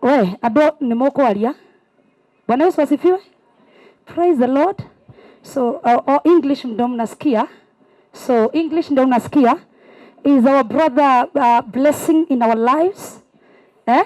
We, ado ni mokwaria. Bwana Yesu asifiwe. Praise the Lord. So English ndo mnasikia. So English ndo mnasikia. Is our brother blessing in our lives? Eh?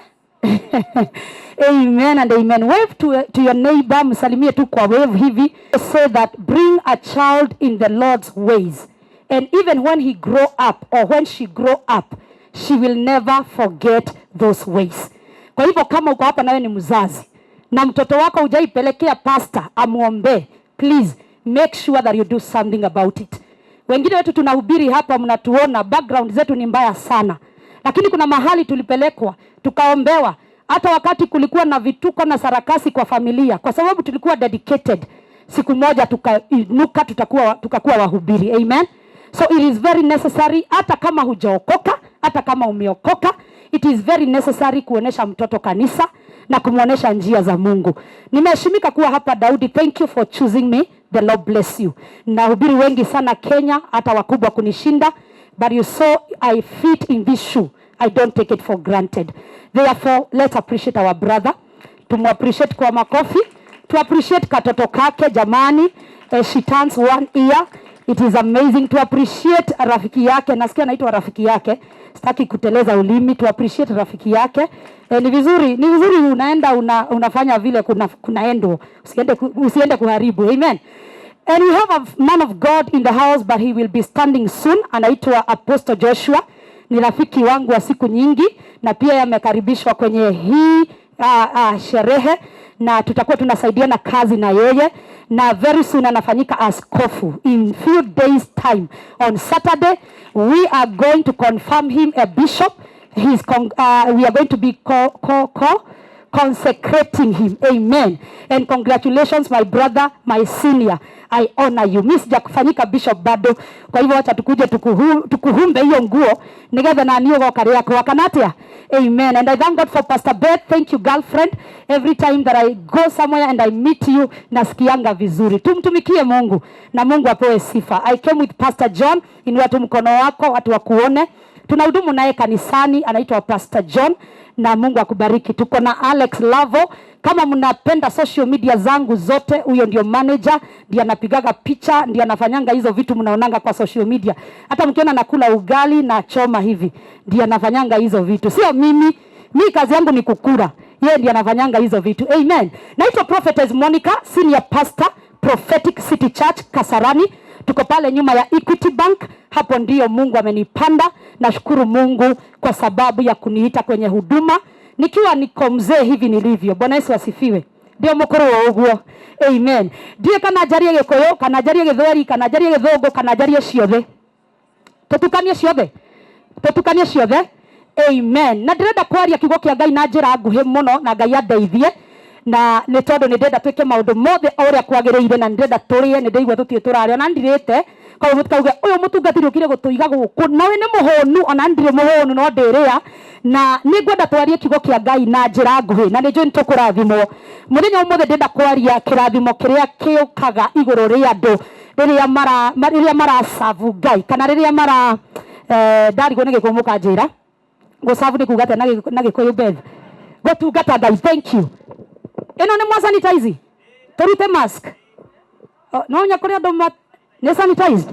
Amen and amen. Wave to your neighbor, msalimie tu kwa wave hivi. Say that bring a child in the Lord's ways. And even when he grow up or when she grow up, she will never forget those ways. Kwa hivyo kama uko hapa nawe ni mzazi na mtoto wako hujaipelekea pastor amuombe, please make sure that you do something about it. Wengine wetu tunahubiri hapa, mnatuona background zetu ni mbaya sana. Lakini kuna mahali tulipelekwa, tukaombewa, hata wakati kulikuwa na vituko na sarakasi kwa familia, kwa sababu tulikuwa dedicated. Siku moja tukainuka, tukakuwa wahubiri. Amen. So it is very necessary, hata kama hujaokoka, hata kama umeokoka, it is very necessary kuonesha mtoto kanisa na kumuonesha njia za Mungu. Nimeheshimika kuwa hapa Daudi. Thank you for choosing me. The Lord bless you. Nahubiri wengi sana Kenya, hata wakubwa kunishinda, but you saw I fit in this shoe. I don't take it for granted. Therefore, let's appreciate our brother. Tumu-appreciate kwa makofi. To appreciate katoto kake jamani. She turns 1 year. It is amazing. To appreciate rafiki yake. Nasikia anaitwa rafiki yake. Sitaki kuteleza ulimi. To appreciate rafiki yake. Ni vizuri unaenda unafanya vile kunaendo. Usiende kuharibu. Amen. And we have a man of God in the house, but he will be standing soon. Anaitwa Apostle Joshua. Ni rafiki wangu wa siku nyingi na pia yamekaribishwa kwenye hii sherehe na tutakuwa tunasaidiana kazi na yeye, na very soon anafanyika askofu in few days time. On Saturday we are going to confirm him a bishop. We are going to be consecrating him. Amen. And congratulations my brother, my senior. I honor you. Mimi sijakufanyika bishop bado. Kwa hivyo acha tukuje tukuhumbe hiyo nguo nigetha na niyo kare yako wakanatia. Amen. And I thank God for Pastor Beth. Thank you girlfriend. Every time that I go somewhere and I meet you, nasikianga vizuri. Tumtumikie Mungu na Mungu apewe sifa. I came with Pastor John. Inua tu mkono wako watu wakuone. Tunahudumu naye kanisani, anaitwa Pastor John, na Mungu akubariki. Tuko na Alex Lavo. Kama mnapenda social media zangu zote, huyo ndio manager, ndiye anapigaga picha, ndiye anafanyanga hizo vitu mnaonanga kwa social media. Hata mkiona nakula ugali na choma hivi, ndiye anafanyanga hizo vitu. Sio mimi kazi yangu ni kukura. Yeye ndiye anafanyanga hizo vitu. Amen. Naitwa Prophetess Monica, senior pastor, Prophetic City Church Kasarani. Tuko pale nyuma ya Equity Bank. Hapo ndio Mungu amenipanda. Nashukuru Mungu kwa sababu ya kuniita kwenye huduma nikiwa niko mzee hivi nilivyo. Bwana Yesu asifiwe. Ndio mukuru wa uguo. Amen. Ndiye kana jarie gikoyo, kana jarie githweri, kana jarie githungu, kana jarie ciothe. Tutukanie ciothe. Amen. Na ndirenda kwaria kiugo kia Ngai na njira nguhi muno na Ngai andeithie. Na nĩ tondũ nĩ ndenda twĩke maũndũ mothe ũrĩa kwagĩrĩire, na ndenda tũrĩe, nĩ ndaigua tũtirĩ tũrarĩa na ndirĩte. Kwa hiyo mũtikauge ũyũ mũtungatĩri ũkire gũtũiga gũkũ nawe nĩ mũhũnu, ona ndirĩ mũhũnu no ndĩrĩa. Na nĩ ngwenda twarie kiugo kĩa Ngai na njĩra nguhĩ, na nĩ njũĩ nĩtũkũrathimwo. Mũthenya ũmũthĩ ndenda kwaria kĩrathimo kĩrĩa kĩũkaga igũrũ rĩa andũ rĩrĩa marasavu Ngai, kana rĩrĩa ndarigwo nĩ gĩkũyũ mũkanjĩra gũsavu nĩ kuuga atĩa na gĩkũyũ Beth? Gũtungata Ngai. Thank you. Eno ni mwa sanitize. Turute mask. No nya kuri andũ ni sanitized.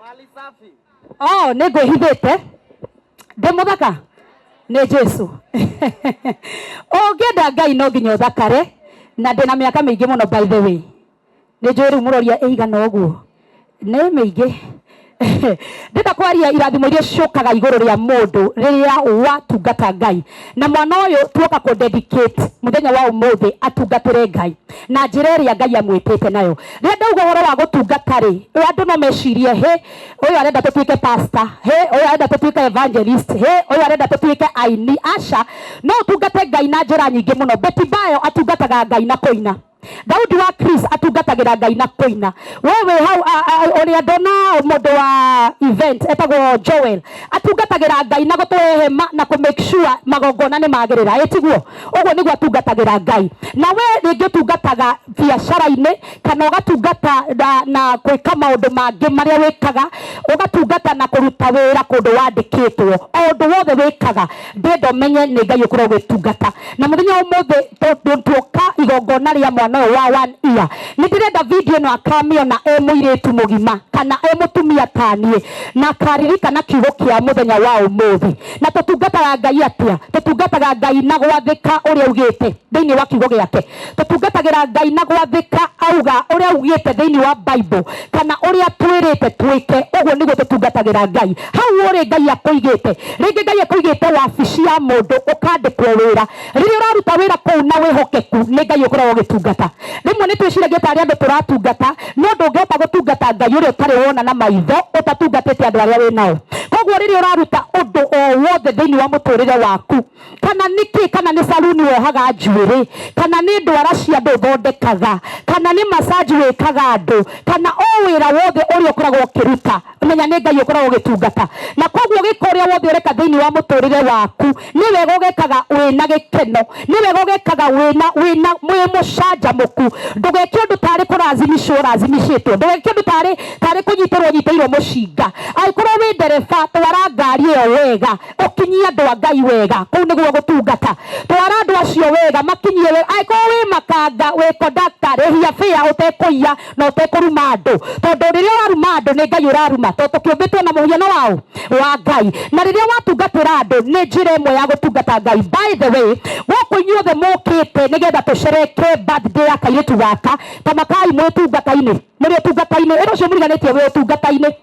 Mali safi. Nego hithete. Demuthaka. Ni Jesu. Ngenda Ngai no nginya uthakare na ndina miaka mĩingĩ mũno by the way. Ni njũĩ rĩu mũroria ĩigana ũguo. Nĩ mĩingĩ. Ndenda kwaria irathimo iria cokaga igũrũ rĩa mũndũ rĩrĩa watungata Ngai, na mwana ũyũ tuoka ku dedicate mũthenya wa ũmũthĩ atungatĩre Ngai na njĩra ĩrĩa Ngai amwĩtĩte nayo. Rĩrĩa ndauga ũhoro wa gũtungata rĩ, andũ no mecirie ũyũ arenda tũtuĩke pastor, ũyũ arenda tũtuĩke evangelist, ũyũ arenda tũtuĩke aini. Aca, no ũtungate Ngai na njĩra nyingĩ mũno. Beti Bayo atungataga Ngai na kũina. Daudi wa Cris atungatagira Ngai na kuina. Wewe hau uri andona mundu wa event etagwo Joel atungatagira Ngai na gutwehema na ku make sure magongona ni magirira etiguo uguo niguo atungatagira Ngai. Na we ringi tungataga biacara-ini kana ugatungata na gwika maundu mangi maria wikaga ugatungata na kuruta wira kundu wandikitwo o undu wothe wikaga ndendo menye ni Ngai ukoro gwitungata. Na muthenya umuthe tuoka igongona ria mwana wa 1 year ni ndirenda video no akamiona muiretu mugima kana mutumia tanie na karirika na kiugo kia muthenya wa umuthi. Na tutungataga Ngai atia? Tutungataga Ngai na gwathika uria ugite thiini wa kiugo giake. Tutungatagira Ngai na gwathika auga uria ugite thiini wa Bible kana uria twirite twike uguo niguo tutungatagira Ngai. Hau uri Ngai akuigite ringi Ngai akuigite wabici ya mundu ukandikwo wira riria uraruta wira kuu na wihokeku ni Ngai ukoragwo gitungata. Rimwe ni twiciragia tari andu turatungata no ndungihota gutungata Ngai uria utari wona na maitho utatungatite andu aria winao. Koguo riria uraruta undu o wothe thiini wa muturire waku kana niki kana ni saluni wehaga njuiri kana ni ndwara cia andu thondekaga kana ni massage wikaga andu kana o wira wothe uria ukoragwo ukiruta menya ni Ngai ukoragwo gitungata. Na koguo giko uria wothe ureka thiini wa muturire waku ni wega ugekaga wina gikeno ni wega ugekaga wina mucanjamuku ndugeke undu tari kurazimishwo urazimishitwo ndugeke undu tari kunyitirwo mucinga aikorwo wi ndereba twara ngari iyo wega ukinyia andu a Ngai wega kuu niguo gutungata twara andu acio wega makinyie aikorwo wi makanga wi conductor rihia fare utekuia na utekuruma andu tondu riria uraruma andu ni Ngai uraruma tondu tukiumbitwo na muhiano wa Ngai. Na riria watungatira andu ni njira imwe ya gutungata Ngai. By the way guku inyuothe mukite nigetha tucereke birthday ya kairitu gaka tamakai mwitungata-ini muri tungata-ini ero cio muriganitie wi tungata-ini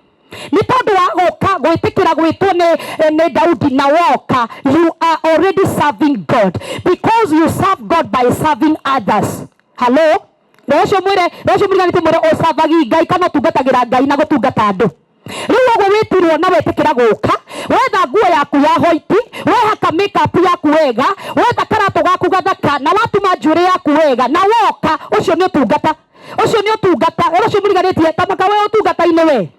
ni tondu wa guka gwitikira gwitwo ni Daudi na woka. You are already serving God because you serve God by serving others. Hello rocio muriganitie mwire osavagi Ngai kana tungatagira Ngai na gutungata andu. Riu uguo witirwo na wetikira guka wetha nguo yaku ya hoiti wehaka makeup yaku wega wetha karatu gaku gathaka na watuma njuri yaku wega na woka ucio ni utungata ucio muriganitie tamaka we utungata-ini we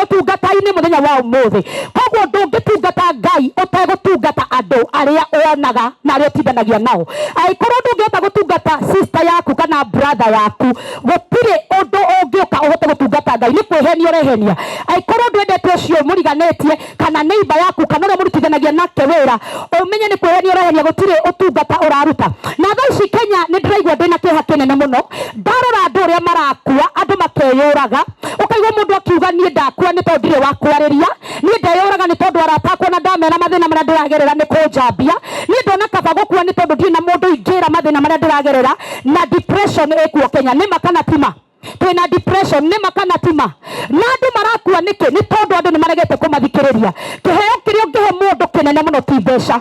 utungata-ini muthenya wa umuthi. Koguo ndungitungata Ngai utegutungata andu aria wonaga na aria utindanagia nao. Aikorwo ndungihota gutungata sister yaku kana brother yaku gutire undu ungiuka uhote gutungata Ngai ni kwihenia urehenia. Aikorwo ndwendete ucio muriganitie kana neighbor yaku kana uria murutithanagia nake wira umenye ni kwihenia urehenia gutire utungata uraruta. Na thaa ici Kenya ni ndiraigua ndina kiha kinene muno ndarora andu uria marakua andu makeyuraga ukaigua mundu akiuga ni ndakua ni tondu ndire wakwariria ni ndeyuraga ni tondu aratakwo na ndamera mathina maria ndiragerera ni kunjambia ni ndona kaba gukua ni tondu ndina mundu ingira mathina maria ndiragerera na depression ekuo Kenya ni makana tima twina depression ni makana tima na andu marakua niki ni tondu andu ni maregete kumathikiriria. Kiheo kiria ungihe mundu kinene muno ti mbeca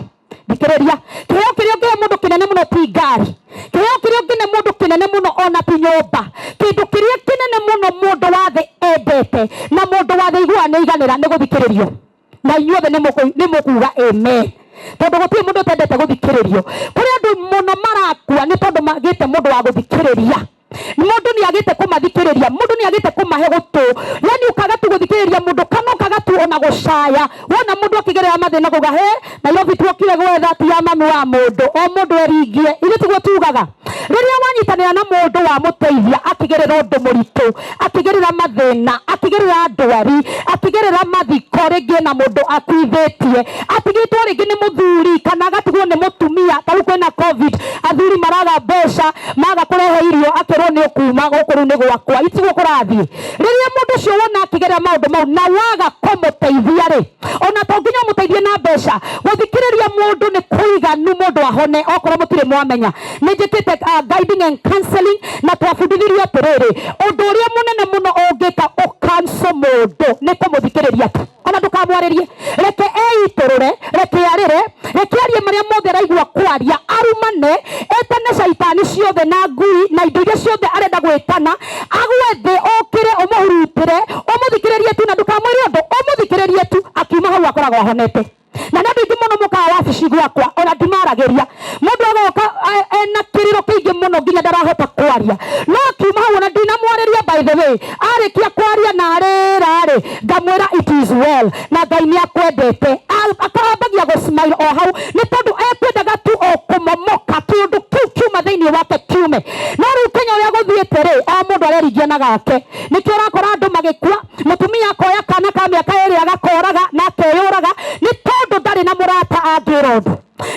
thikiriria kiheo kiria ungihe mundu kinene muno ti ngari kiheo kiria ungihe mundu kinene muno ona ti nyumba kindu kiria kinene muno mundu wathe endete na mundu wathe igua ni iganira ni guthikiririo. Na inyuothe ni mukuga amen tondu gutiri mundu utendete guthikiririo. Kuri andu muno marakua ni tondu magite mundu wa guthikiriria mundu ni agite kumathikiriria mundu ni agite kumahe gutu yani ukaga tu guthikiriria mundu kana ukaga tu ona gucaya wona mundu akigerera mathina kuga he Nairobi twokire gwetha ti ya mami wa mundu o mundu eringie ile tiguo tugaga riria wanyitanira na mundu wa muteithia akigerera undu muritu akigerera mathina akigerera ndwari akigerera mathiko ringi na mundu akuithetie atigitwo ringi ni muthuri kana agatigwo ni mutumia taru kwina covid athuri maraga mbeca maga kurehe irio akirwo ni ukuma gukuru ni gwakwa itiguo kurathie riria mundu ucio wona akigerera maundu mau na waga kumuteithia ri ona tonginya muteithie na mbeca guthikiriria mundu ni kuiganu mundu ahone okorwo mutire mwamenya ni njikite guiding and counseling na twabundithirio atiriri undu uria munene muno ungika ucancel mundu ni kumuthikiriria tu ona ndukamwaririe reke eiturure reke arire reke arie maria mothe araigua kwaria arumane etane shaitani ciothe na ngui na indo iria ciothe arenda gwitana agwe thi okire umuhurutire umuthikiririe tu na ndukamwire undu umuthikiririe tu akiuma hau akoragwo ahonete. Na ndio ingi muno mukawa wabici gwakwa ona ndimarageria mundu agoka ena kiriro kingi muno nginya ndarahota kwaria is well. Na Ngai ni akwendete. Akarambagia go smile o hau. Ni tondu ekwendaga tu o kumomoka kindu kiu kiuma thiini wake kiume. Na riu Kenya uria guthiite ri o mundu arerigia na gake. Nikio urakora andu magikua, mutumia akoya kana ka miaka 2 agakoraga na akeyuraga ni tondu ndari na murata angirwo ndu.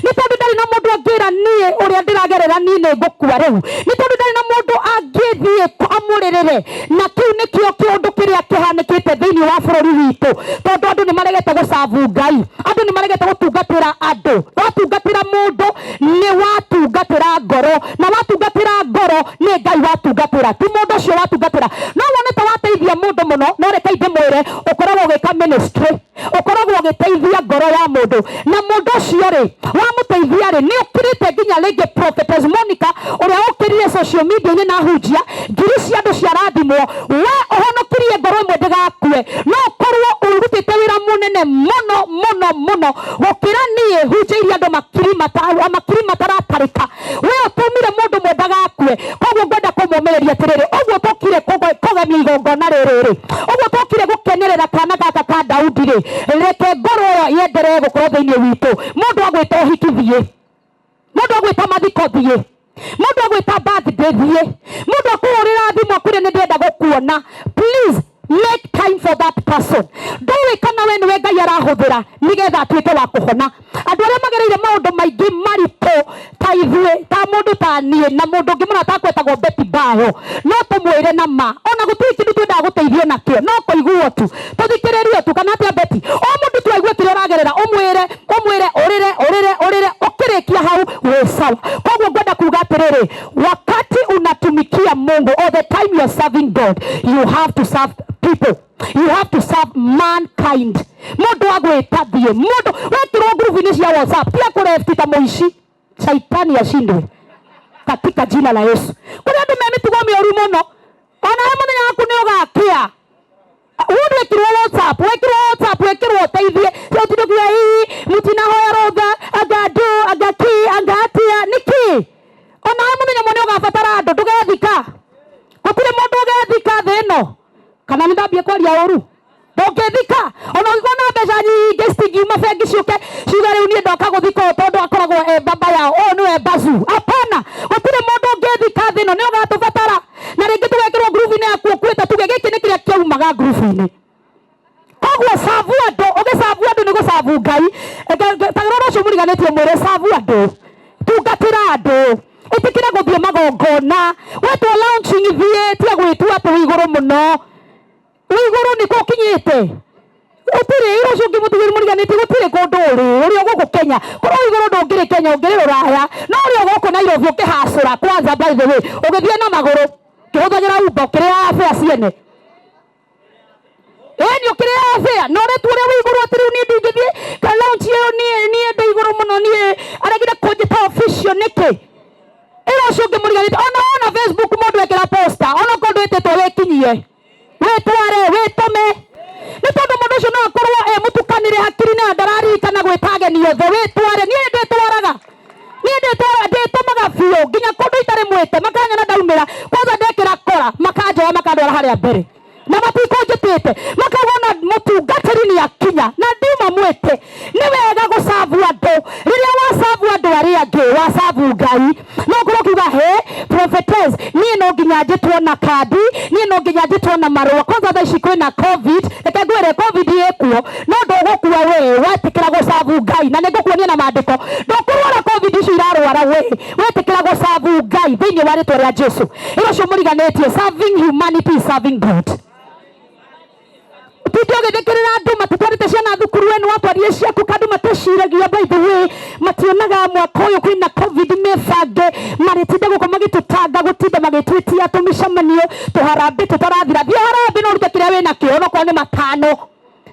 Ni tondu ndari na mundu angira nie uria ndiragerera nie ni ngukua riu. Ni tondu ndari na mundu angithie amuririre na kiu nikio kiundu kiria kihanikite thiini wa bururi witu. Tondu andu ni maregete gusavu Ngai, andu ni maregete gutungatira andu. Watungatira mundu ni watungatira ngoro, na watungatira ngoro ni Ngai watungatira. Ti mundu ucio watungatira. No wone ta wateithia mundu muno, no reke ndimwire ukoragwo ugika ministry, ukoragwo ugiteithia ngoro ya mundu, na mundu ucio ri wamuteithia ri ni ukirite nginya rĩngĩ Prophetess Monica uria ukirire social media na hunjia ngiri cia andu cia rathimwo, we uhonokirie ngoro imwe ndigakue. No korwo urutite wira munene muno gukira nie hunjĩirie andu makiri mataratarika. We utumire mundu mwe ndagakue, koguo ngwenda kumumereria atiriri, uguo tokire kugemia igongona riri, uguo tokire gukenerera kana gaka ka Daudi ri, reke ngoro yo yenderee gukorwo thiini witu. Mundu agwita uhikithie, mundu agwita mathiko thie, mundu agwita birthday thie, mundu akuhurira thimu akwire ni ndenda gukuona. Please make time for that person. Ndowe kana we niwe Ngai arahuthira nigetha atuike wa kuhona. Andu aria magereire maundu maingi maripo ta ithue, ta mundu ta nie na mundu ungi muna takwetagwo Betty Bayo, no tumwire na ma ona gutiri kindu twenda guteithio nakio, no kuiguo tu tuthikiririo tu kana atia Betty o mundu twaigua kire uragerera umwire orire ukirikia hau we sawa. Koguo ngwenda kuga atiriri, wakati unatumikia Mungu, all the time you are serving God, you have to serve people, you have to serve mankind. Mundu agwita thie, mundu wekirwo ngurubu-ini cia WhatsApp tia kurefti ta muici, shaitani ashindwe katika jina la Yesu. Kuna andu memitugo mioru muno, ona he muthenya waku ni ugakia undu wekirwo WhatsApp wekirwo teithie cio tudukia hii mutina hoya rotha agadu agatia niki. Ona he muthenya mwe ni ugabatara andu ndugethika, gutire mundu ugethika thino kana ni ndambie kwaria uru ndungithika. Ona ugona mbeca nyingi stingiuma bengi ciuke ciuga riu nie ndoka guthika tondu akoragwo baba yao o niwe bazu. Hapana, gutire mundu ungithika thino ni ugatubatara. Na ringi tugekirwo ngurubu-ini yaku ukwita tuge giki ni kiria kiaumaga ngurubu-ini. Koguo savu andu, ugisavu andu ni gusavu Ngai. Tagarora ucio muriganitie mwire savu andu, tungatira andu, itikira guthie magongona. Wetu launching thie tia gwitua ati iguru muno, iguru ni ko kinyite utire iro cio ngimutigiri muriganitie gutire kundu uri guku Kenya. Korwo iguru ndungiri Kenya ungiri Ruraya, no uri guku Nairobi ukihacura. Kwanza by the way ugithie na maguru kihuthagira Uber ukiria afya ciene ni ukiria afya no retu uri iguru atiri ni ndingithie ka launch yo ni ndi iguru muno ni aragire kunjita official niki iro cio ngimuriganite. Ona Facebook mundu ekira poster ona kundu itetwo wikinyie wetware witume ni tondu mundu ucio no akorwo mutukanire hakiri na ndararikana gwitageni yothe wetware nie ndetwaraga nditumaga biu nginya kundu itari mwite makanya na ndaumira kwanza ndekira kora makanjoya makandwara haria mbere na matikunjitite makagona mutungatiri ni akinya na ndiuma mwite. Ni wega gusavu andu, riria wasavu andu aria angi wasavu Ngai. No ngoro kiuga he Prophetess nie no nginya njitwo na kandi, nie no nginya njitwo na marua. Kwanza tha ici kwina COVID, reke ngwire COVID yekuo no ndugukua we wetikira gusavu Ngai. Na nigukuonia na maandiko ndukurwara COVID ici irarwara we wetikira gusavu Ngai thiini wa ritwa ria Jesu. Iro cio muriganitie, serving humanity is serving God. Tito githikirira andu matutwarite ciana thukuru wenu watwarie ciaku kandu mateciragia by the way mationaga mwaka uyu kwina COVID mebange maritinde guko magitutanga gutinda magitwitia tumicamanio tuharambe tutarathira thia harambe no rute kiria wina kio ono ko ni matano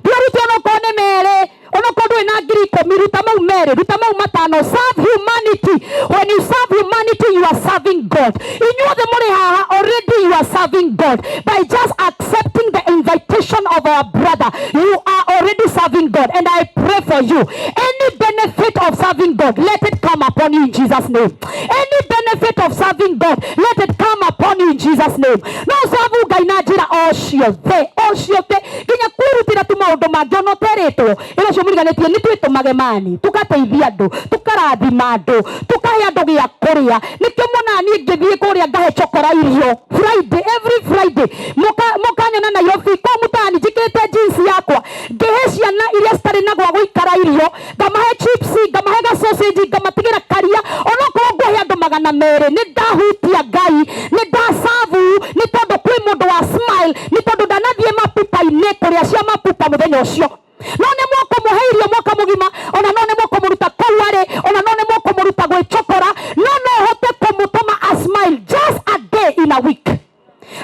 thia rute ono ko ni mere ono ko ndui na 10,000 ruta mau mere ruta mau matano. Serve humanity. When you serve humanity you are serving God. Inyuothe muri haha already you are serving God by just accepting the invitation of our brother. You are already serving God, and I pray for you. Any benefit of serving God, let it come upon you in Jesus' name. Any benefit of serving God, let it come upon you in Jesus' name. No serve Ngai na njira o ciothe ginya kwirutira tu maundu manjono teretwo ira cio muriganetie ni twitumage mani tukateithia andu tukarathima andu tukahe andu gia kuria nikio mona ni ngithie kuria ngahe chokora irio Friday every Friday mukanyona na yofi ko mutani jikete jinsi yakwa ngehe ciana iria stari na gwa guikara irio ngamahe chips ngamahe ga sausage ngamatigira karia onoko ngwe andu magana mere ni ndahutia Ngai ni ndasavu ni tondu kwi mundu wa smile ni tondu ndanathie mapupa ine kuria cia mapupa muthenya ucio none mwako muheirio mwaka mugima ona none mwako muruta kware ona none mwako muruta gwichokora none hote kumutuma a smile just a day in a week.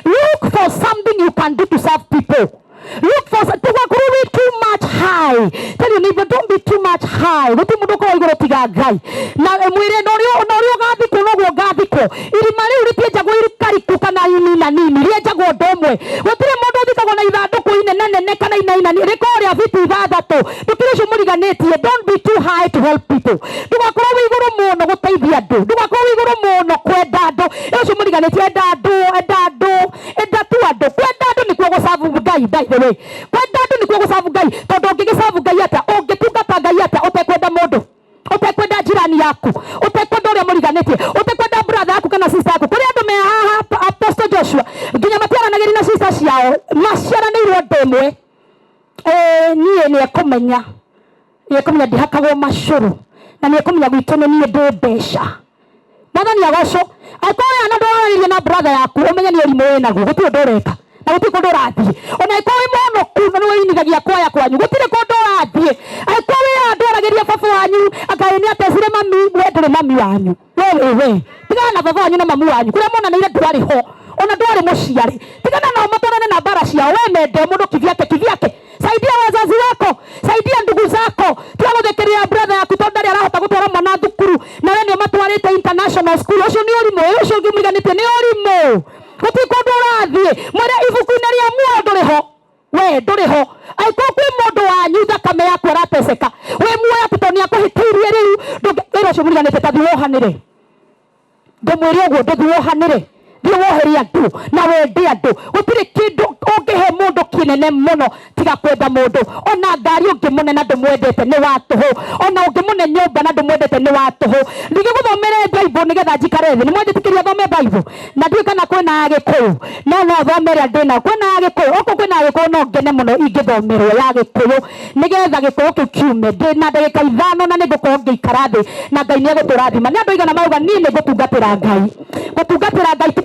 Look for something you can do to serve people. Look for something too much high. Tell your neighbor, don't be too much high. What you do ko igoro tiga Ngai na mwire norio gathi ko no gathi ko iri mari uri jago iri kariku kana ini na nini rie jago ndomwe gutire mundu thikago na ithanduku inene kana ina rikori afiti ithathatu tukire muriganetie. Don't be too high to help people. Ndugakoro wiguru muno guteithia andu ndugakoro wiguru muno kwenda andu icio muriganetie enda tu andu kwenda andu ni kwa savu Ngai. By the way, kwenda andu ni kwa savu Ngai tondu ngigisavu Ngai ata ungitungata Ngai ata utekwenda mundu utekwenda jirani yaku utekwenda uria muriganetie utekwenda brother yaku kana sister yaku kuri andu me haha Apostle Joshua nginya matiara nageri na sister ciao maciara ni iro ndemwe nie ni ekomenya ndihakagwo macuru na ni ekomenya gwitone ni ndi besha Mwathani agocwo akoya na ndwaririe na brother yaku umenye ni urimu winaguo gutire ndureka na gutire kundu rathie ona ikowi mono ku no winigagia kwaya kwanyu gutire kundu rathie aikowi andwaragiria baba wanyu akaeni atecire mami wendure mami wanyu wewe tigana baba wanyu na mamu wanyu kuria mona neire ndwari ho ona ndwari muciari tigana na motorane na bara ciao we mende mundu kivyake saidia wazazi wako saidia ndugu zako tuagothekeria brother yaku tondari arahota gutwara mwana thukuru na we ni matwarite international school ucio ni urimo ucio ngimuriganite ni urimo gutikundu rathie mwere ibuku-ini ria muoyo nduriho we nduriho aiko kwi mundu wanyu thakame yaku arateceka we muoyo atutonia kuhitirie riu wira ucio muriganite tathiwohanire ngumwire uguo nduthiwohanire woheria andu na wende andu gutire kindu ungihe mundu kinene muno tiga kwenda mundu ona ngari ungimunena ndumwendete ni watuhu ona ungimune nyumba na ndumwendete ni watuhu ndigiguthomere Bible nigetha njikare thi ni mwendetikiria thome Bible na ndiu kana kwina Agikuyu no thomere ndina kwina Agikuyu oko kwina Agikuyu no ngene muno ingithomerwo ya Gikuyu nigetha Gikuyu kiu kiume ndina ndagika 5 na nigukorwo ngiikara thi na Ngai ni eguturathima ni andu igana mauga ni gutungatira Ngai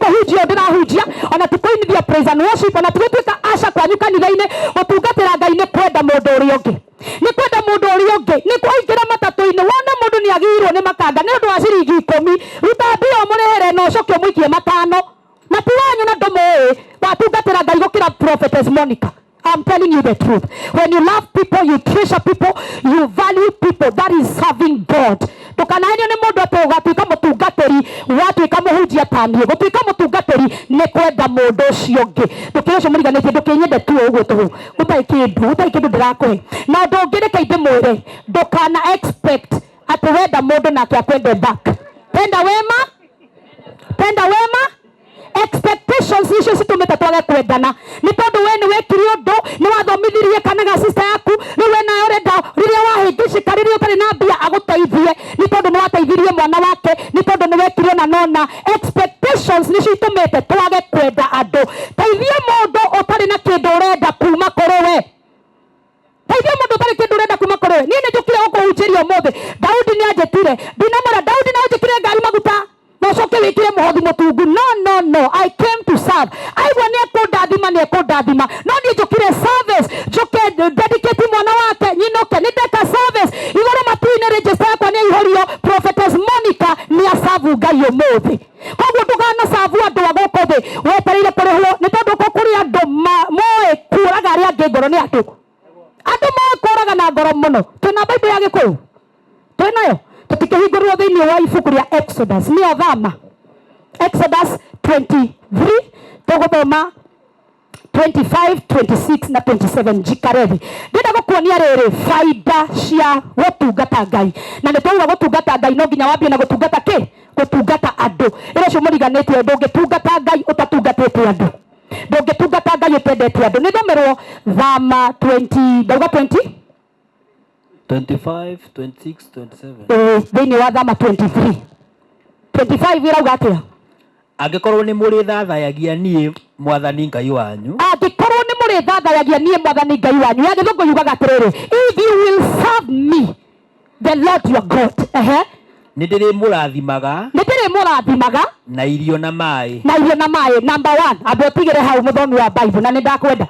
hujia ndirahujia ona tukoinithia praise and worship ona tugituika asha kwanyu kanitha-ini gutungatira Ngai ni kwenda mundu uri ungi ni kwenda mundu uri ungi ni kuingira matatu-ini wona mundu ni agirwo ni makanga ni undu wa ciringi 10 ruta mbio murehere no cokio muikie matano na ti wanyu na ndumu watungatira Ngai gukira Prophetess Monica. I'm telling you the truth. When you love people, you treasure people, you value people, that is serving God. Tukanaenio ni mundu atugatuika mutungatiri watuika muhunjia tanie gutuika mutungatiri ni kwenda mundu ucio ungi tukiucio muriganite ndukinyende tu uguo tu gutai kindu ndirakuhe na ndu ngireke ndimwire ndukana expect ati wenda mundu nake akwende back. Penda wema expectations icio citumite twage kwendana ni tondu we ni wekiri undu ni wathomithirie kana ga sister yaku ni we na urenda riria wahingicika riria utari na mbia aguteithie ni tondu ni wateithirie mwana wake ni tondu ni wekiri na nona expectations ni citumite twage kwenda andu. Teithia mundu utari na kindu urenda kuma kuri we teithia mundu utari kindu urenda kuma kuri we ni njukire gukuhunjiria umuthi Daudi ni anjitire ndinamura Daudi na anjikire ngari maguta no coke wikire muhothi mutungu no I came to serve aigua ni ekundathima no ni njukire service njuke dedicate mwana wake nyinoke ni ndeka service igoro matu-ini register yakwa ni ihorio Prophetess Monica ni asavu Ngai umuthi koguo ndugana savu andu a guku thi wetereire kurihwo ni tondu ko kuri andu moe kuraga aria angi ngoro ni andu moe kuraga na ngoro muno twina Bible ya Gikuyu twinayo tutikihingurwo thiini wa ibuku ria Exodus ni athama Exodus 23 tuguthoma 25, 26 na 27 jikarethi ndenda gukuonia riri faida cia gutungata Ngai na nituuga gutungata Ngai no nginya wambie na gutungata andu ira cio muriganetie ndungitungata Ngai utatungatite andu ndũngĩtungata Ngai ũtendete andũ. Nĩ ndomerwo Thama 20 ndauga 20 25 26 27 thĩinĩ wa Thama 23 25 irauga atĩa? angĩkorwo nĩ mũrĩ thathayagia niĩ Mwathani Ngai wanyu, angĩkorwo nĩ mũrĩ thathayagia niĩ Mwathani Ngai wanyu, ya gĩthũngũ yugaga atĩrĩrĩ, if you will serve me the Lord your God, nĩndĩrĩmũrathimaga na irio na maĩ. Number 1, ambe ũtigĩre hau mũthomi wa Bible na nĩndakwenda.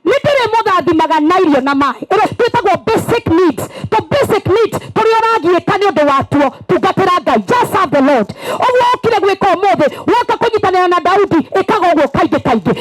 Nĩndĩrĩmũrathimaga na irio na maĩ. Ĩrĩa twĩtagwo basic needs. To basic needs tũrĩa ũragiĩka nĩ ũndũ watuo, tungatĩra Ngai. Just serve the Lord. Ũguo ũkire gwĩka ũmũthĩ, woka kũnyitanĩra na Daudi, ĩkaga ũguo kaingĩ.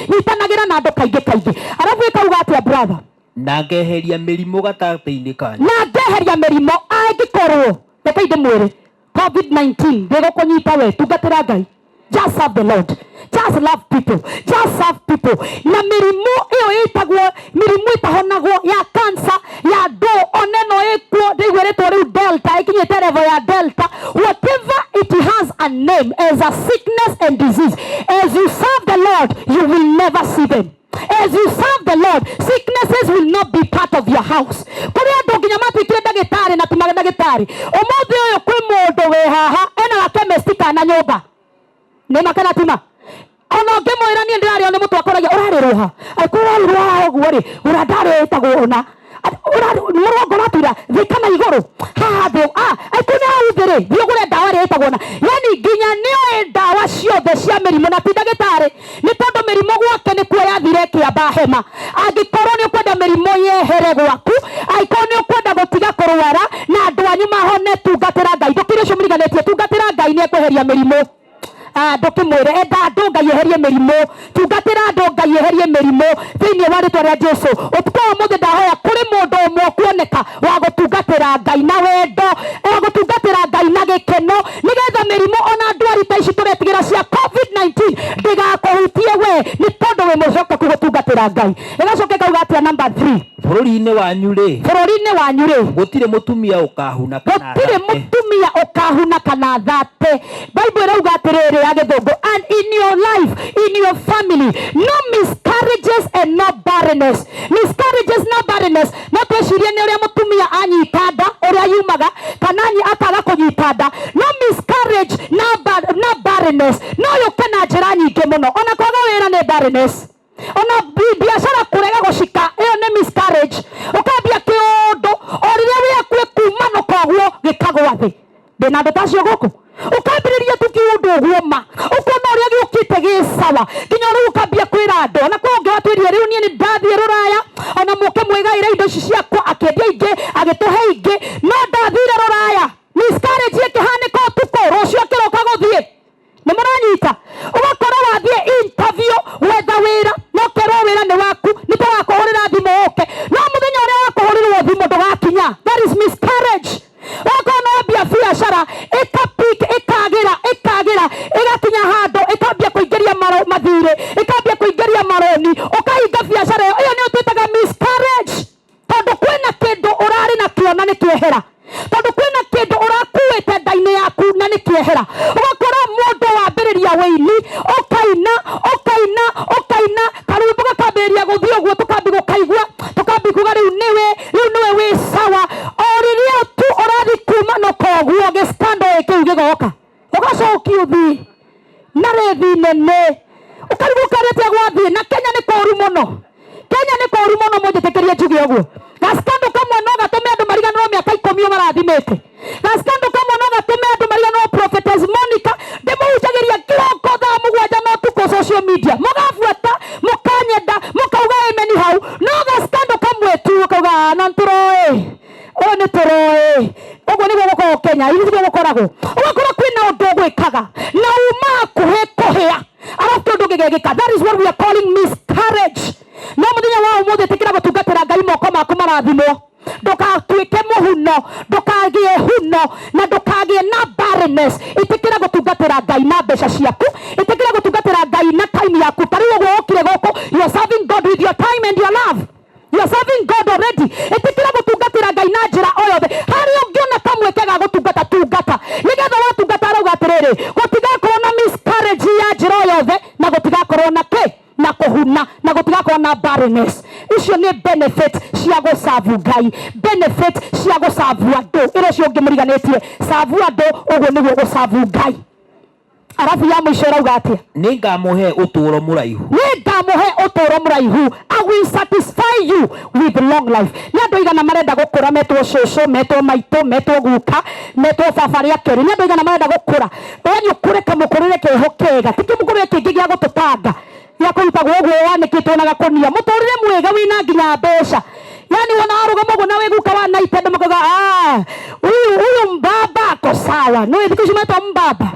Nyitanagĩra na andũ kaingĩ. Arabu ĩkauga atĩa brother? Na ngeheria mĩrimũ gatagatĩ-inĩ kanyu. Na ngeheria mĩrimũ angĩkorwo. Reke ndĩmwĩre, COVID-19 ndĩgũkũnyita we, tungatĩra Ngai. Just serve the Lord. Just love people. Just serve people. Na mĩrimũ ĩyo ĩtagwo mĩrimũ ĩtahonagwo ya cancer, ya ndũ, oneno ĩkuo, ndĩgwĩrĩtwo rĩu Delta, ĩkinyĩte level ya Delta. Whatever it has a name as a sickness and disease, as you serve the Lord, you will never see them. As you serve the Lord, sicknesses will not be part of your house. Kuri andu nginya matuikire ndagĩtarĩ na timaga ndagĩtarĩ. Ũmũthĩ ũyũ kwĩ mũndũ wĩ haha ena chemist kana nyũmba. Nĩ makana tima. Ona ngĩmwĩra niĩ ndĩrarĩo nĩ mũtwe akoragia ũrarĩrũha. Akorwo ũguo rĩ, ũrandarĩ ĩtagwo ona. Mũrongo natura thika na igũrũ. Haha thĩ. Aikuna hau thĩ rĩ, thiĩ ũgũre ndawa ĩrĩa ĩtagwo ona. Yani nginya nĩoĩ ndawa ciothe cia mĩrimũ na ti ndagĩtarĩ. Nĩ tondũ mĩrimũ gwake nĩ kuo yathire kĩamba hema. Angĩkorwo nĩ ũkwenda mĩrimũ yehere gwaku, angĩkorwo nĩ ũkwenda gũtiga kũrwara na andũ anyu mahone, tungatĩra Ngai. Ndũkĩrĩ ũcio mũriganĩtie, tungatĩra Ngai nĩ ekweheria mĩrimũ. Ndũkĩmwĩre enda andũ Ngai eherie mĩrimũ, tungatĩra andũ Ngai eherie mĩrimũ thĩinĩ wa rĩtwa rĩa Jesũ. Ũtukũ wa mũthĩ ndahoya kũrĩ mũndũ ũmwe kuoneka wa gũtungatĩra Ngai na wendo, wa gũtungatĩra Ngai na gĩkeno, nĩgetha mĩrimũ ona ndwari ta ici tũretigĩra cia COVID-19 ndĩgakũhutie we, nĩ tondũ wĩ mũcokeku gũtungatĩra Ngai. Ĩgacoka ĩkauga atĩa number 3? Bũrũri-inĩ wanyu rĩ, gũtirĩ mũtumia ũkahuna kana thate. Bible ĩrauga atĩrĩrĩ ya gĩthũngũ, and in your life, in your family, no miscarriages and no barrenness. Miscarriages, no barrenness. No twĩcirie nĩ ũrĩa mũtumia anyita nda ũrĩa yumaga kana akaga kũnyita nda. No miscarriage, no barrenness. No yũke na njĩra nyingĩ mũno. Ona kwaga wĩra nĩ barrenness. Ona biacara kũrega gũcika, ĩyo nĩ miscarriage. Ũkambia kĩũndũ o rĩrĩa wĩakuĩ kuma no koguo gĩkagwa thĩ. Ndĩna andũ tacio gũkũ. Ukambĩrĩria tu kiũndũ ũguo ma. Ũkona ũrĩa gĩũkĩte gĩ sawa. Nginya rĩu ũkambia kwĩra andũ. Ona kwa ũngĩ watwĩrire rĩu niĩ nĩ ndathiĩ rũraya. Ona mũke mwĩgaĩra indo ici ciakwa, akĩendia ingĩ, agĩtũhe ingĩ. No ndathire rũraya. Miscarriage ĩkĩhanĩka ũtukũ, rũciũ kĩroka gũthiĩ. Nĩ mũranyita? Ũgakora wathiĩ interview wetha wĩra, no kerwo wĩra nĩ waku, nĩ tũrakũhũrĩra thimũ ũke. No mũthenya ũrĩa wakũhũrĩrwo thimũ ndũgakinya. That is miscarriage. Wakona wambia biacara, ĩkagĩra, ĩgakinya handũ, ĩkambia kũingĩria mathirĩ, ĩkambia kũingĩria maroni, ũkahinga biacara ĩyo. Ĩyo nĩyo twĩtaga miscarriage. Tondũ kwĩna kĩndũ ũrarĩ nakĩo na nĩkĩehera. Tondũ kwĩna kĩndũ ũrakuĩte nda-inĩ yaku na nĩkĩehera. Ũgakora mũndũ wambĩrĩria wĩini, ũkaina, karwĩmbo gakambĩrĩria gũthiĩ ũguo, tũkambi gũkaigua, tũkambi kuga rĩu nĩwe wĩ sawa. O rĩrĩa tu ũrathi kuma no koguo gĩskando kĩu gĩgoka, ũgacokia ũthiĩ na rĩthi nene, ũkarigũka rĩtia gwathiĩ. Na Kenya nĩ kũũru mũno, mũnjĩtĩkĩrie njuge ũguo. Gaskando kamwe no gatũme andũ mariganĩrwo mĩaka 10 marathimĩte. Gaskando kamwe no gatũme andũ mariganĩrwo Prophetess Monica ndĩmũhunjagĩria kĩroko thaa 7 no tuko social media. Mũgabuata, mũkanyenda, mũkauga amen hau. No gaskando kamwe tu ũkauga na ntũroĩ. Ũyũ nĩ tũroĩ. Ũguo nĩguo gũkorwo Kenya, hivi nĩguo gũkoragwo. Ũgakora kwĩna ũndũ ũgwĩkaga na uma hakuhĩ kũhĩa, arabu kĩndũ gĩgekĩka. That is what we are calling miscarriage. No mũthenya wa ũmũthĩ tĩkĩra gũtungatĩra Ngai moko maku marathimwo. Ndũgatuĩke mũhuno, ndũkagĩe huno, na ndũkagĩe na barrenness. Ĩtĩkĩra gũtungatĩra Ngai na mbeca ciaku, ĩtĩkĩra gũtungatĩra Ngai na time yaku. Tarĩ ũguo ũkire gũkũ, you are serving God with your time and your love. You are serving God already. Ĩtĩkĩra gũtungatĩra Ngai na njĩra o yothe. Harĩ ũngĩona kamweke ga gũtungata, tungata. Nĩgetha watungata arauga atĩrĩrĩ, gũtigakorwo na miscarriage ya njĩra o yothe, na gũtigakorwo na kuhuna na gutigakorwo na barrenness. Icio ni benefit cia gusavu Ngai, benefit cia gusavu andu. Iro cio ngimuriganitie savu andu uguo niguo gusavu Ngai. Arafu ya mwisho rauga atia? Ningamuhe uturo muraihu. Ningamuhe uturo muraihu. I will satisfy you with long life. Ni andu igana marenda gukura metwo shosho, metwo maito, metwo guka, metwo fafaria keri. Ni andu igana marenda gukura. Wenye ukure kamukurire keho kega. Tiki mukurire kingi gia gututanga. Ya kuruta gwo wanikitwo na gakonia. Muturire mwega wina nginya mbeca. Yani wanaruga mogo nawe guka wa naitendo mukaga huyu mbaba ako sawa. No ithikisho metwo mbaba.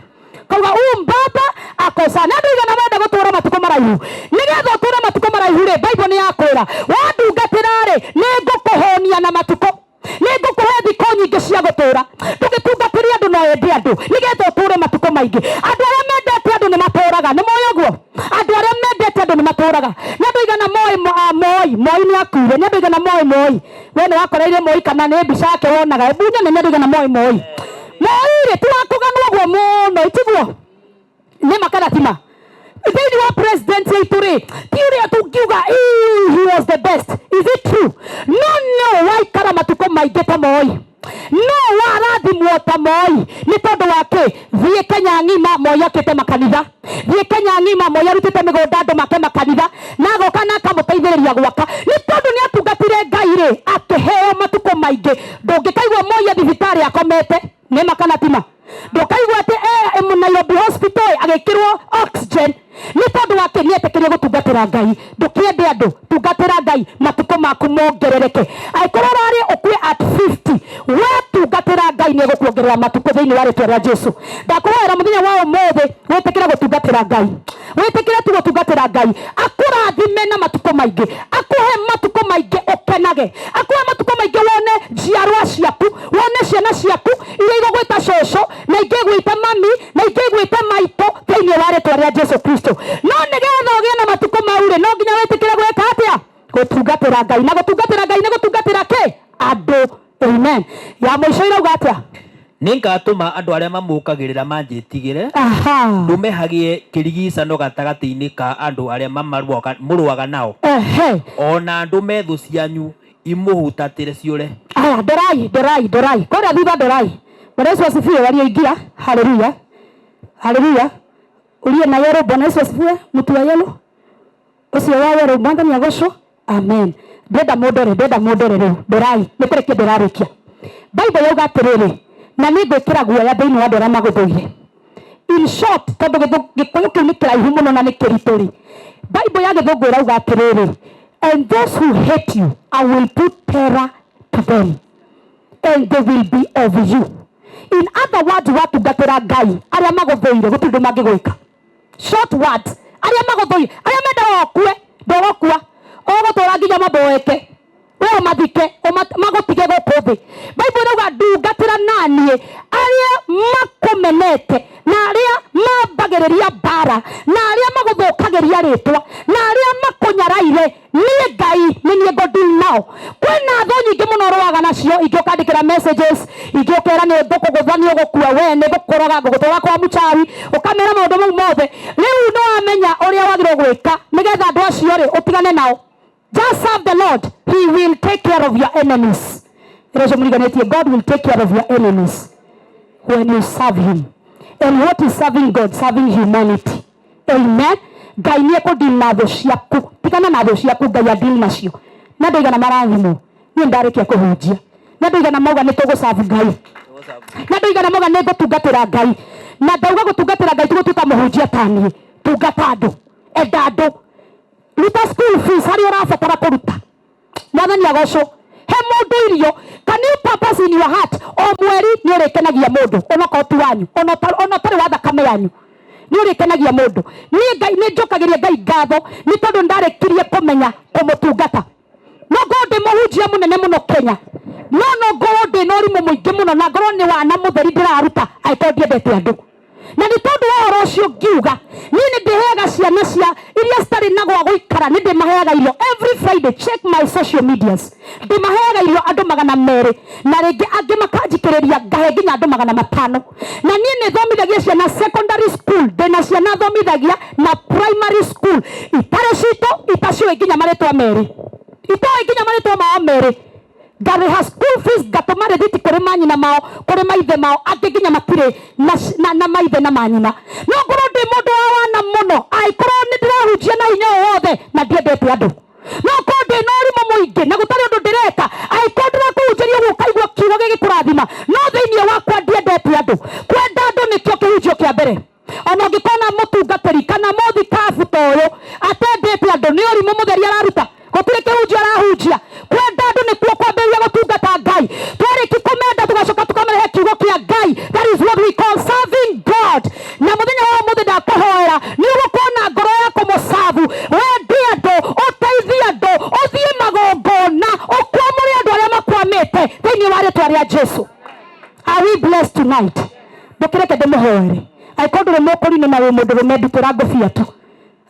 Kauga mbaba akosa na ndu igana menda gutura matuko maraihu nigetha utura matuko maraihu ri Bible ni yakwira wandungatira ri ningukuhonia na matuko ningukuhe thiko nyingi cia gutura tugitungatira andu no endi andu nigetha uture matuko maingi andu aria mendete andu ni maturaga ni moyo guo andu aria mendete andu ni maturaga na ndu igana moi ni akuire ni ndu igana moi we ni wakoreire moi kana ni mbica yake wonaga ebunya ni ndu igana moi Moire tuwakuganwa gwo muno itiguo ni makana tima thini wa president yaituri tiuria tungiuga he was the best. Is it true? No waikara matuko maingi ta Moi no warathimwo ta Moi ni tondu wake thie Kenya ng'ima Moi akite makanitha thie Kenya ng'ima Moi arutite migunda andu make makanitha na agoka na akamuteithiriria gwaka ni tondu ni atungatire Ngai ri akiheo matuko maingi ndungikaigwa Moi thibitari akomete ni makana tima ndukaigwa ati Nairobi hospital agikirwo oxygen ni tondu wake ni etekirie gutungatira Ngai ndukiende andu tungatira Ngai matuko maku mongerereke aikororari ukue at 50 we tungatira Ngai ni gukuongerera matuko thiini wa ritwa ria Jesu ndakuhoera muthenya wa umuthi wetekire gutungatira Ngai wetekire tu gutungatira Ngai akurathime na matuko maingi akuhe matuko maingi ukenage akuhe matuko maingi wone njiarwa ciaku wone ciana ciaku iria igugwita shosho na igigwita mami na igigwita maito thiini wa ritwa ria Jesu Kristo no nigetha ugie na matuko maure no nginya wetikire gweka atia gutungatira Ngai na gutungatira Ngai na gutungatira ke andu. Amen. Ya mwisho irauga atia? Ningatuma andu aria mamukagirira manjitigire ndumehagie kirigicano gatagati-ini ka andu aria muruaga nao ona ndume thu cianyu imuhutatire ciure. Dorai koria thutha dorai. Bwana Yesu asifiwe walioingia. Haleluya haleluya. Uliye na yero Bwana Yesu asifiwe. Mtu wa yero ucio wa yero mwanthani agocwo. Amen. Ndenda mundore riu dorai nikureke ndorarikia. Bible yauga atiriri na ningwikira guoya thiini wa ndora maguthuire. In short tondu gikuyu kiu ni kiraihu muno na ni kirituri. Bible ya githungu irauga atiriri and those who hate you I will put terror to them and they will be of you. In other words watungatira Ngai aria maguthuire gutindu mangigwika. Short words aria maguthuire aria menda okue ndorokua ogotora nginya maboeke we mathike magutige guku thi. Bible irauga ndungatira nanie aria makumenete na aria mambagiriria bara na aria maguthukagiria ritwa na aria makunyaraire nie Ngai ni nie godin nao. Kwina tho nyingi muno roaga nacio ingikandikira messages ingikera ni ngukuguthanio gukua we ni gukoroga ngugutwara kwa muchawi ukamera maundu mau mothe riu no amenya uria wagirwo gwika nigetha andu acio ri utigane nao. Just serve the Lord. He will take care of your enemies. God will take care of your enemies when you serve him. And what is serving God? Serving humanity. Amen. Ngai ni ekudili na tho ciaku. Tigana na tho ciaku Ngai adili nacio. Na ndoiga na marathimo. Ni ndarikia kuhunjia. Na ndoiga na mauga ni tuguserve Ngai. Na ndoiga na mauga ni gutungatira Ngai. Na ndauga gutungatira Ngai tugutuka muhunjia tani. Tungata andu. Enda andu. Ruta school fees hari urabatara kuruta. Mwathani agocwo. He mundu irio. Can you purpose in your heart o mweri ni urikenagia mundu ona kotu wanyu ona tari wa thakame yanyu ni urikenagia mundu ni Ngai ni njokagiria Ngai ngatho ni tondu ndarikirie kumenya kumutungata. No God muhunjia munene muno Kenya no God no rimu muingi muno na ngoro ni wana mutheri ndiraruta aitondie ndete andu na ni tondu wa horo ucio ngiuga ni ndiheaga ciana cia iria stari na gwa guikara ni ndimaheaga irio every Friday. Check my social medias, ndimaheaga irio andu 200 na ringi angi makanjikiriria ngahe nginya andu 500 na ni thomithagia ciana secondary school, ndina ciana thomithagia na primary school itare cito itacio nginya maritwa meri itoe nginya maritwa mao meri ngariha school fees ngatuma rethiti kuri manyina mao kuri maithe mao angi nginya matire na maithe na manyina no ngoro ndi mundu wa wana muno aikorwo ni ndirahunjia na hinya wothe na ndiendete andu no korwo ndi na ũrimũ mũingĩ na gũtarĩ ũndũ ndĩreka aikorwo ndĩrakũhunjĩria gũkaigua kiugo gĩgĩkũrathima no thĩinĩ wakwa ndiendete andũ. Kwenda andũ nĩkĩo kĩhunjio kĩa mbere. Ona ũngĩkona mũtungatĩri kana mũthikabu ta ũyũ atendete andũ nĩ ũrimũ mũtheri araruta, gũtirĩ kĩhunjio arahunjia. Kwenda andũ nĩkuo kwambĩrĩria gũtungata Ngai. Twarĩki kũmenda tũgacoka tũkamerehe kiugo kĩa Ngai. That is what we call serving God. Na mũthenya wa mũthĩ ndakũhoera nĩ ũgũkorwo na ngoro ya kũmũcabu, wendie andũ, ũteithie andũ, ũthiĩ magongona, ũkwamũre andũ arĩa makwamĩte thĩinĩ wa rĩĩtwa rĩa Jesũ. Are we blessed tonight? Ndũkĩreke ndĩmũhoere. Aikorwo ndũrĩ mũkũrinĩ na wĩ mũndũrũme ndutĩra ngũbia tu.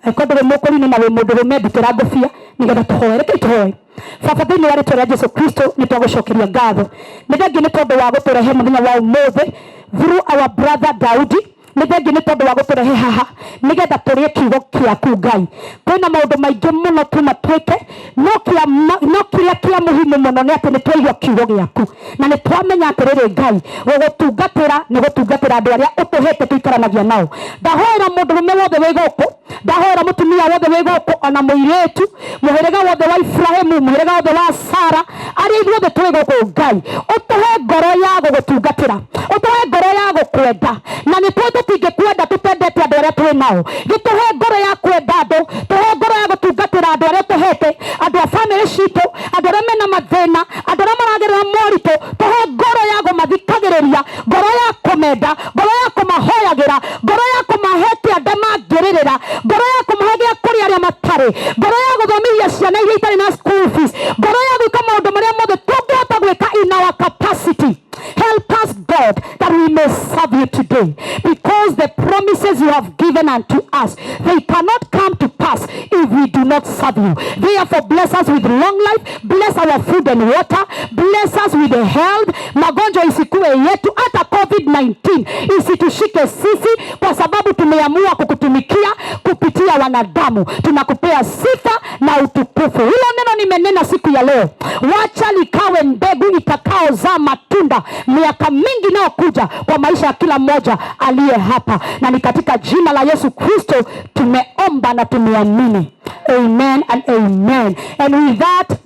Aikorwo ndũrĩ mũkũrinĩ na wĩ mũndũrũme ndutĩra ngũbia nĩgetha tũhoere. Reke tũhoe. Baba, thĩinĩ wa rĩĩtwa rĩa Jesũ Kristo nĩ twagũcokeria ngatho. Nĩ thengiũ nĩ tondũ wa gũtũrehe mũthenya wa ũmũthĩ through our brother Daudi. Nĩ thengiũ nĩ tondũ wa gũtũrehe haha nĩgetha tũrĩe kiugo gĩaku Ngai. Kwĩna maũndũ maingĩ mũno tuma twĩke no kĩrĩa kĩa mũhimu mũno nĩ atĩ nĩ twaigua kiugo gĩaku na nĩ twamenya atĩrĩrĩ Ngai gũgũtungatĩra nĩ gũtungatĩra andũ arĩa ũtũhete tũikaranagia nao. Ndahoera mũndũrũme wothe wĩ gũkũ, ndahoera mũtumia wothe wĩ gũkũ, ona mũirĩtu, mũhĩrĩga wothe wa Ibrahimu, mũhĩrĩga wothe wa Sara, arĩa ithuothe tũrĩ gũkũ Ngai, ũtũhe ngoro ya gũgũtungatĩra, ũtũhe ngoro ya gũkwenda na nĩ tũtingĩkwenda tũtendete andũ arĩa tũrĩ nao. Gĩtũhe ngoro ya kwenda andũ, tũhe ngoro ya gũtungatĩra andũ arĩa tũhete, andũ a family citũ, andũ arĩa mena mathĩna, andũ arĩa maragerera moritũ, tũhe ngoro ya kũmathikagĩrĩria, ngoro ya kũmenda, ngoro ya kũmahoyagĩra, ngoro ya kũmahe kĩanda mangĩrĩrĩra, ngoro ya kũmahe gĩa kũrĩa arĩa matarĩ, ngoro ya gũthomithia ciana iria itarĩ na school fees, ngoro ya gwĩka maũndũ marĩa mothe tũngĩhota gwĩka in our capacity. Help us, God, that we may serve you today, because the promises you have given unto us, they cannot come to pass if we do not serve you. Therefore, bless us with long life, bless our food and water, bless us with the health. Magonjwa isikuwe yetu, hata COVID-19 isitushike sisi, kwa sababu tumeamua kukutumikia kupitia wanadamu. Tunakupea sifa na utukufu. Hilo neno nimenena siku ya leo, wacha likawe mbegu itakaozaa matunda miaka mingi inayokuja kwa maisha ya kila mmoja aliye hapa, na ni katika jina la Yesu Kristo tumeomba na tumeamini. Amen and amen. And with that,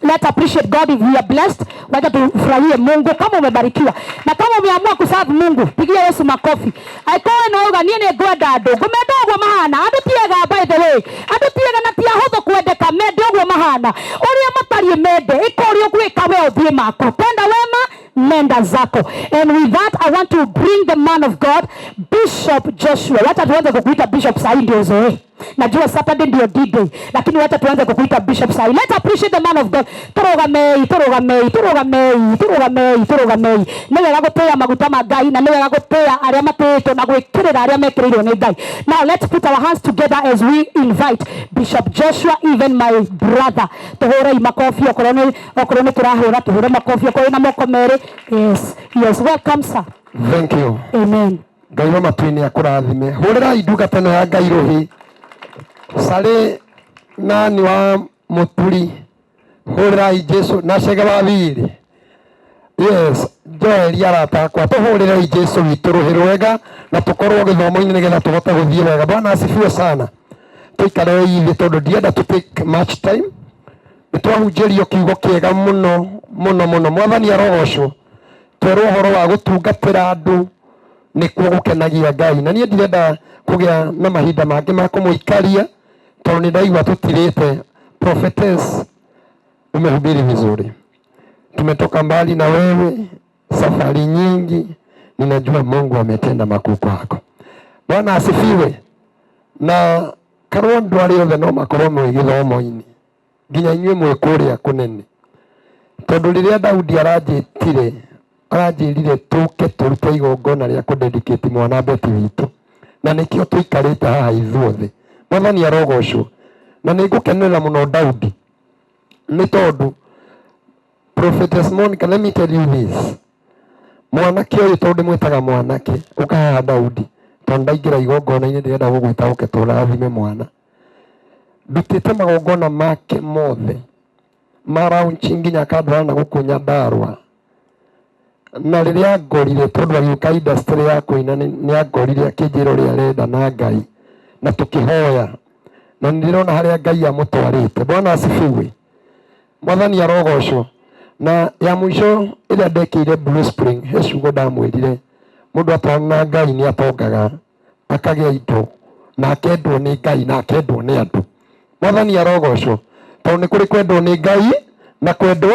let's appreciate God. If we are blessed, wacha tufurahie Mungu. Kama umebarikiwa na kama umeamua kuserve Mungu, pigia Yesu makofi. Aikoe noga niene gwenda andu ngumenda ogwo mahana andu tiega. By the way, andu tiega na tia hutho kwendeka mende ogwo mahana uria matarie mende ikori ogwika we othie maku penda wema menda zako. And with that, I want to bring the man of God, Bishop Joshua. Wacha tuanze kukuita Bishop sahi ndio zoe. Najua Saturday ndio D-Day, lakini wacha tuanze kukuita Bishop sahi. Let's appreciate the man of God. Turugamei. Niwe gagutea maguta ma Ngai na niwe gagutea aria matĩtwo na gwĩkĩrĩra aria mekĩrĩirwo nĩ Ngai. Now let's put our hands together as we invite Bishop Joshua, even my brother. Tuhure makofi okorwo nĩ turahura, tuhure makofi okorwo na moko merĩ. Yes, welcome sir. Thank you. Amen. Ngai wa matuini akurathime. Hurira indungatano ya Ngai ruhi. Sare nani wa muturi. Hurira Jesu na cega wa wiri. Yes, Joel yarata kwa tuhurira Jesu wituruhirwo wega na tukorwo githomo-inĩ nĩgetha tũhote gũthiĩ wega. Bwana asifiwe sana. Tuikare hivi tondu ndienda to take much time. Nitwahunjĩrio kiugo kĩega mũno. Mwathani arogocwo. Twerwo ũhoro wa gũtungatĩra andũ nĩkuo gũkenagia Ngai. Na niĩ ndirenda kũgĩa na mahinda mangĩ ma kũmũikaria tondũ nĩ ndaigua tũtirĩte. Prophetess, umehubiri vizuri. Tumetoka mbali na wewe, safari nyingi. Ninajua Mungu ametenda makuu kwako. Bwana asifiwe. Na karwo ndũ arĩa othe no makorwo mwĩ gĩthomo-inĩ nginya inyuĩ mwĩ kũrĩa kũnene. Tondũ rĩrĩa Daudi aranjĩtire aranjirire tuke turute igongona ria kudedicate mwana Beti witu, na nikio tuikarite haha ithuothe. Mwathani arogocwo. Na nigukenera muno Daudi, ni tondu Prophetess Monica, let me tell you this, mwanake uyu tondu mwitaga mwanake ukahaha Daudi tondu ndaingira igongona-ini ndirenda gugwita uke turathime mwana. Ndutite magongona make mothe maraunchi nginya akandwara guku Nyandarua, na riria ngorire tondu agiuka industry ya kuina ni angorire akinjira uria arenda na Ngai, na tukihoya na ndirona haria Ngai amutwarite. Bwana asifiwe. Mwathani arogocwo. Na ya mwisho ila ndekire Blue Spring hecugo ndamwirire mundu atwana Ngai ni atongaga akagia indo na akendwo ni Ngai na akendwo ni andu. Mwathani arogocwo. Tondu ni kuri kwendwo ni Ngai na kwendwo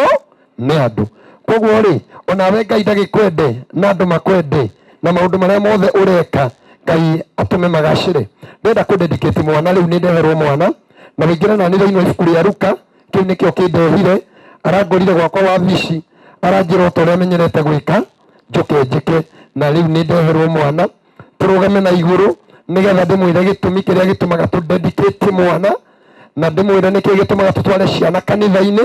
ni andu. Koguo ri onawe Ngai ndagikwende na andu makwende na maundu maria mothe ureka Ngai atume magacire. Ndenda kudedicate mwana riu ni ndeherwo mwana na wingira na nire ino ibuku ria Luka kiu nikio kindehire. Arangorire gwakwa wabici aranjira utoria menyerete gwika njuke njike na riu ni ndeherwo mwana. Turugame na iguru nigetha ndimwire gitumi kiria gitumaga tudedicate mwana na ndimwire niki gitumaga tutware ciana kanitha-ini.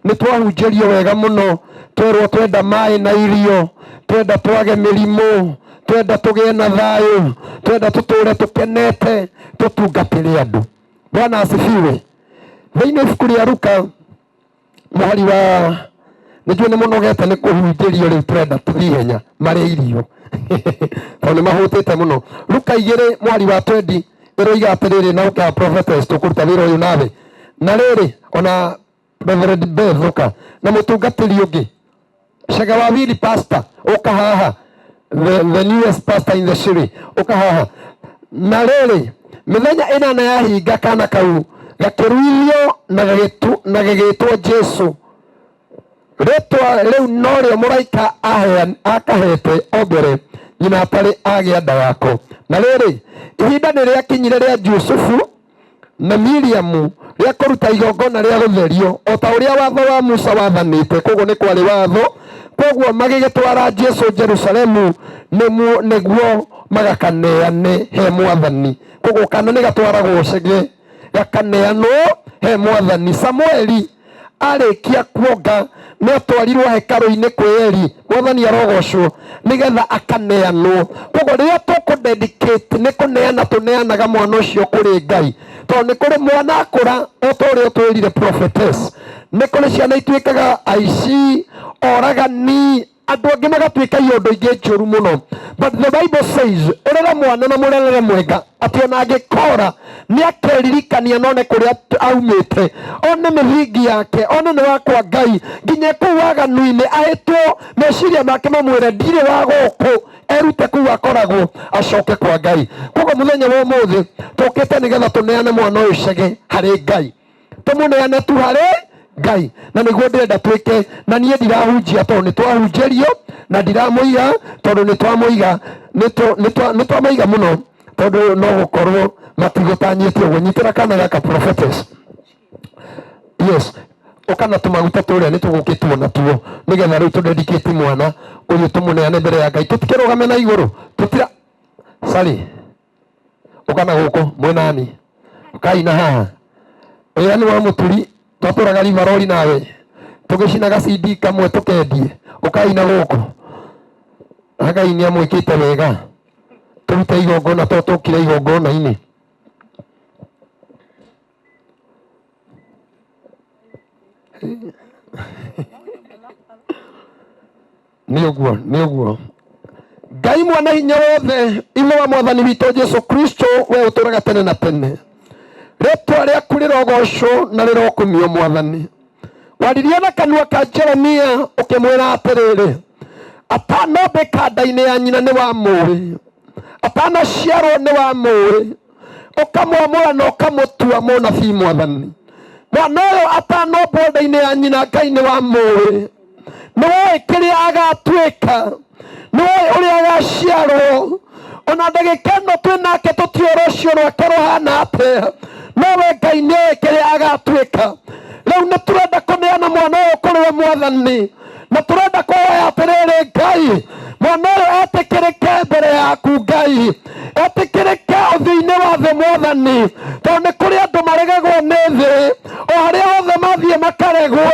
Ni twahunjirio wega muno, twerwo twenda mai na irio, twenda twage mirimu, twenda tugie na thayu, twenda tuture tukenete, tutungatire andu. Bwana asifiwe. Thiini ibuku ria Luka mwari wa nijue ni munogete ni kuhunjirio riu turenda tuthie henya maria irio tondu mahutite muno. Luka 2 mwari wa 20 iroiga atiriri na uka Prophetess tukuruta wira uyu nawe na riri ona Reverend Bethuka na mutungatiri ungi Shega wa Wili pastor uka haha the newest pastor in the city uka haha na riri mithenya inana yahinga kana kau gakiruithio na gagitwo Jesu. Ritwa riu norio muraika akahete ombere nyina atari agia nda yako. Na riri ihinda ni riakinyire ria Jusufu na Miriamu ria kuruta igongona ria gutherio o ta uria watho wa Musa wathanite. Koguo ni kwari watho, koguo magigitwara Jesu Jerusalemu niguo magakaneane he Mwathani. Koguo kana ni gatwaragwo cege gakaneanwo he Mwathani. Samueli arikia kuonga ni atwarirwo hekalu-ini kwi Eli. Mwathani arogocwo nigetha akaneanwo. Koguo riria tukudedicate ni kuneana tuneanaga mwana ucio kuri Ngai tondu ni kuri mwana akura o ta uria twirire Prophetess. Ni kuri ciana ituikaga aici oragani andu angi magatuika iondu ingi njuru muno. But the Bible says urera mwana na murerere mwega ati ona angikora ni akeririkania none kuria aumite, one mithingi yake, one ni wakwa Ngai nginya kuu waganu-ini ahitwo meciria make mamwire ndire wa guku erute kuu akoragwo acoke kwa Ngai. Koguo muthenya wa umuthi tukite nigetha tuneane mwana uyu cege hari Ngai, tumuneane tu hari Ngai na niguo ndirenda twike. Na nie ndirahunjia tondu ni twahunjirio na ndiramuiga tondu ni twamuiga ni twamuiga muno tondu no gukorwo matigutanyite uguo. Nyitira kana gaka Prophetess. Yes, ukana tumaguta turia ni tugukitwo na tuo nigetha riu tudedicate mwana uyu tumuneane mbere ya Ngai. Tutikirugame na iguru tutira sali ukana guko mwenani ukaina haha ira ni wa muturi twaturaga rivarori nawe tugicinaga CD kamwe tukendie ukaina guku Ngai ni amwikite wega turute igongona to tukire igongona-ini. ni uguo Ngai mwana hinya wothe imo wa Mwathani witu Jesu Kristo we uturaga tene na tene. Ritwa riaku rirogocwo na rirokumio Mwathani. Waririe na kanua ka Jeremia ukimwira atiriri atanombika nda-ini ya nyina ni wa muwi, atanaciarwo ni wa muwi, ukamwamura na ukamutua munabii Mwathani. Mwana uyu atanombwo nda-ini ya nyina Ngai ni wa muwi, niwe kiria agatuika, niwe uria agaciarwo. Ona ndagika ino twinake tutiora ucio rwake ruhana atia, nowe Ngai niwe kiria agatuika. Riu ni turenda kuneana mwana uyu kuri we Mwathani na turenda kuhoya atiriri Ngai mwana uyu etikirike mbere yaku Ngai etikirike uthii-ini wa thĩ Mwathani tondu ni kuri andu maregagwo ni thĩ o haria othe mathie makaregwo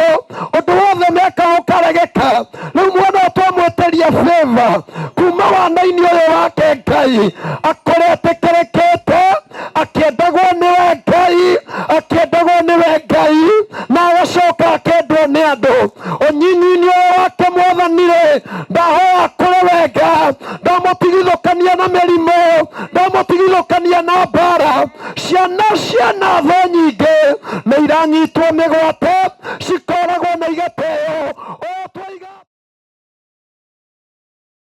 undu wothe meka ukaregeka riu mwana twamweteria favor kuma wana-ini uyu wake Ngai akoretikirikite akiendagwo niwe Ngai akiendagwo niwe Ngai na agacoka akendwo ni andu unyinyi-ini uyu wake Mwathani ndahoya kuri wega ndamutigithukania na mirimu ndamutigithukania na mbara ciana tho nyingi na iranyitwo migwate